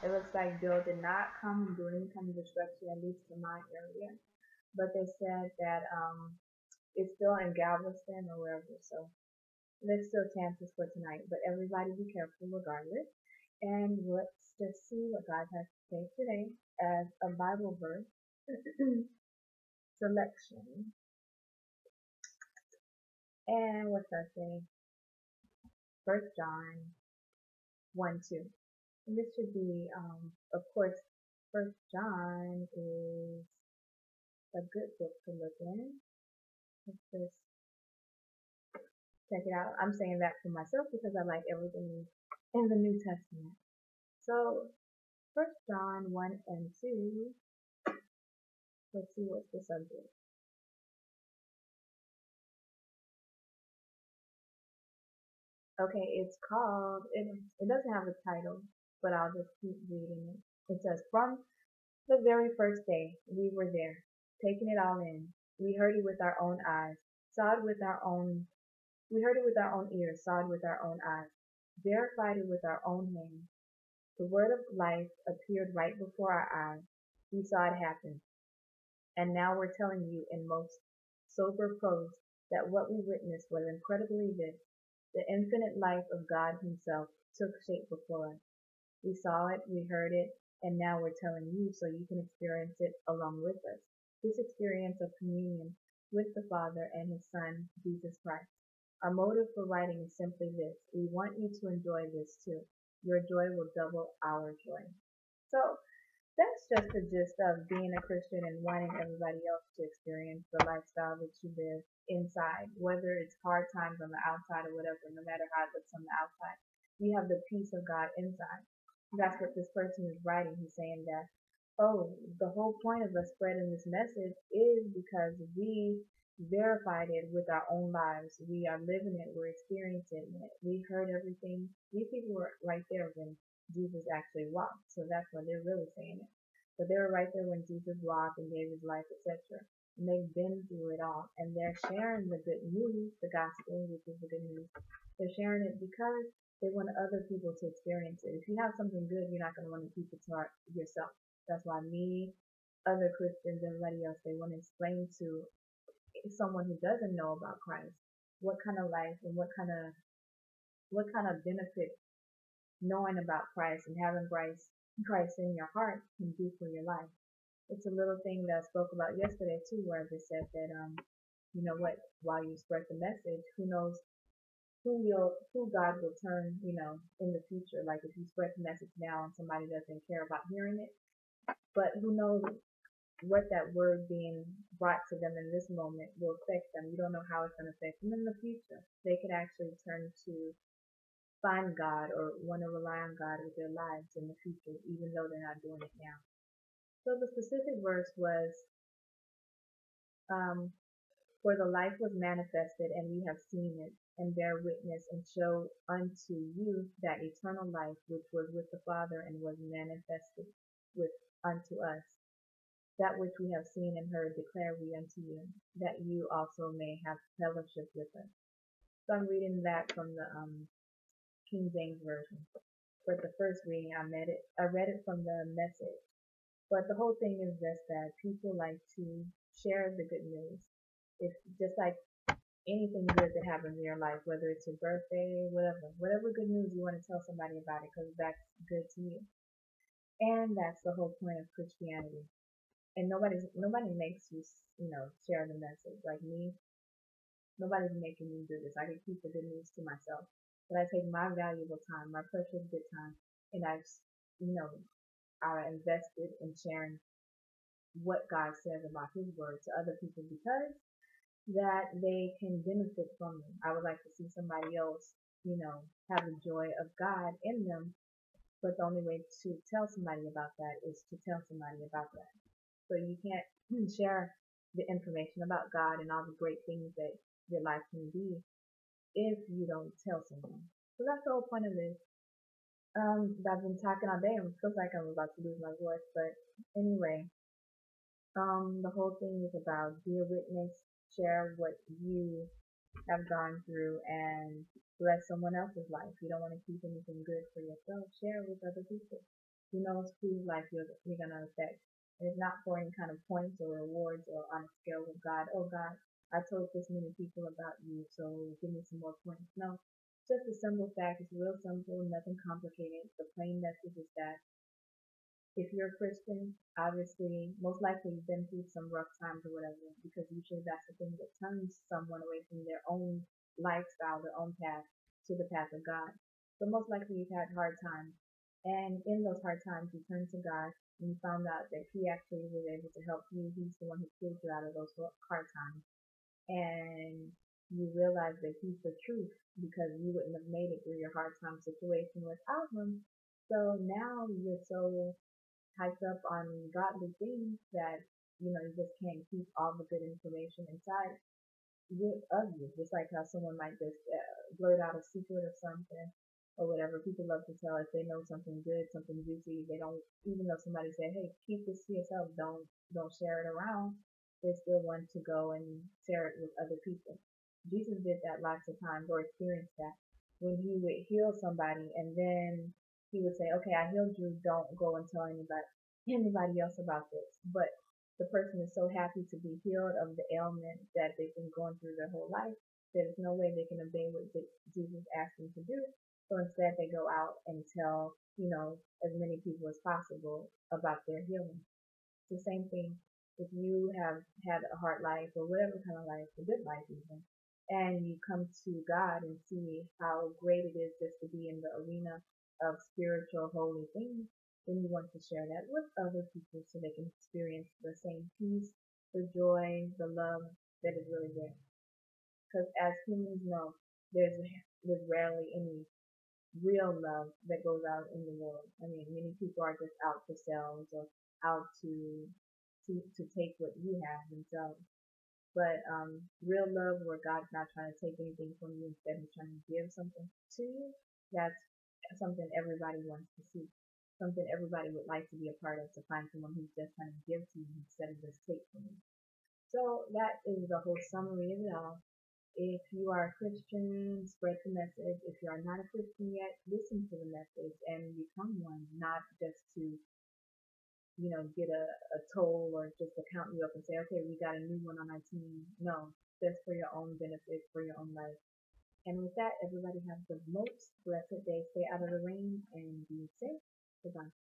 It looks like Bill did not come and do any kind of destruction, at least in my area. But they said that it's still in Galveston or wherever, so there's still chances for tonight. But everybody be careful regardless. And let's just see what God has to say today as a Bible verse selection. And what's that say? First John 1:2. And this should be, of course, First John is a good book to look in. Let's just check it out. I'm saying that for myself because I like everything in the New Testament. So, First John 1 and 2. Let's see what's the subject. Okay, it's called, it doesn't have a title, but I'll just keep reading it. It says, from the very first day we were there, taking it all in. We heard it with our own eyes, saw it with our own, we heard it with our own ears, saw it with our own eyes, verified it with our own hands. The word of life appeared right before our eyes. We saw it happen. And now we're telling you in most sober prose that what we witnessed was incredibly this. The infinite life of God Himself took shape before us. We saw it, we heard it, and now we're telling you so you can experience it along with us. This experience of communion with the Father and His Son, Jesus Christ. Our motive for writing is simply this. We want you to enjoy this too. Your joy will double our joy. So that's just the gist of being a Christian and wanting everybody else to experience the lifestyle that you live inside, whether it's hard times on the outside or whatever, no matter how it looks on the outside. You have the peace of God inside. That's what this person is writing. He's saying that, oh, the whole point of us spreading this message is because we verified it with our own lives. We are living it. We're experiencing it. We heard everything. These people were right there when Jesus actually walked. So that's what they're really saying it. But they were right there when Jesus walked and gave his life, etc. And they've been through it all. And they're sharing the good news, the gospel, which is the good news. They're sharing it because they want other people to experience it. If you have something good, you're not going to want to keep it to yourself. That's why me, other Christians, everybody else, they want to explain to someone who doesn't know about Christ what kind of life and what kind of benefit knowing about Christ and having Christ in your heart can do for your life. It's a little thing that I spoke about yesterday too, where they said that you know what, while you spread the message, who knows who God will turn, in the future. Like if you spread the message now and somebody doesn't care about hearing it, but who knows what that word being brought to them in this moment will affect them. You don't know how it's going to affect them in the future. They could actually turn to find God or want to rely on God with their lives in the future, even though they're not doing it now. So the specific verse was, um, for the life was manifested, and we have seen it, and bear witness, and show unto you that eternal life which was with the Father and was manifested with unto us. That which we have seen and heard declare we unto you, that you also may have fellowship with us. So I'm reading that from the King James Version. For the first reading, I read it from the Message. But the whole thing is just that people like to share the good news. It's just like anything good that happens in your life, whether it's your birthday, whatever good news you want to tell somebody about it, because that's good to you. And that's the whole point of Christianity. And nobody makes you, share the message. Like me, nobody's making me do this. I can keep the good news to myself. But I take my valuable time, my precious good time, and you know, I invested in sharing what God says about His Word to other people because that they can benefit from it. I would like to see somebody else, have the joy of God in them. But the only way to tell somebody about that is to tell somebody about that. So you can't share the information about God and all the great things that your life can be if you don't tell someone. So that's the whole point of this. I've been talking all day and it feels like I'm about to lose my voice, but anyway, the whole thing is about be a witness, share what you have gone through, and bless someone else's life. You don't want to keep anything good for yourself. Share with other people. Who knows whose life you're going to affect? And it's not for any kind of points or rewards or on a scale of God. Oh God, I told this many people about you, so give me some more points. No, just a simple fact. It's real simple, nothing complicated. The plain message is that if you're a Christian, obviously, most likely you've been through some rough times or whatever, because usually that's the thing that turns someone away from their own lifestyle, their own path, to the path of God. But most likely you've had hard times. And in those hard times, you turned to God and you found out that He actually was able to help you. He's the one who pulled you out of those hard times. And you realize that He's the truth because you wouldn't have made it through your hard time situation without Him. So now you're so hyped up on godly things that you just can't keep all the good information inside of you. Just like how someone might just blurt out a secret or something or whatever. People love to tell if they know something good, something juicy. They don't, even though somebody said, "Hey, keep this to yourself. Don't share it around." They still want to go and share it with other people. Jesus did that lots of times, or experienced that when He would heal somebody, and then He would say, "Okay, I healed you. Don't go and tell anybody else about this." But the person is so happy to be healed of the ailment that they've been going through their whole life. There's no way they can obey what Jesus asked them to do. So instead, they go out and tell, as many people as possible about their healing. It's the same thing if you have had a hard life or whatever kind of life, a good life even, and you come to God and see how great it is just to be in the arena of spiritual holy things, then you want to share that with other people so they can experience the same peace, the joy, the love that is really there. Because as humans know, there's there's rarely any real love that goes out in the world. I mean, many people are just out for sales or out to take what you have themselves. But real love, where God's not trying to take anything from you, instead He's trying to give something to you, that's something everybody wants to see. Something everybody would like to be a part of, to find someone who's just trying to give to you instead of just take from you. So that is the whole summary of it all. If you are a Christian, spread the message. If you are not a Christian yet, listen to the message and become one, not just to, get a toll or just to count you up and say, okay, we got a new one on our team. No, just for your own benefit, for your own life. And with that, everybody have the most blessed day. Stay out of the rain and be safe. Goodbye.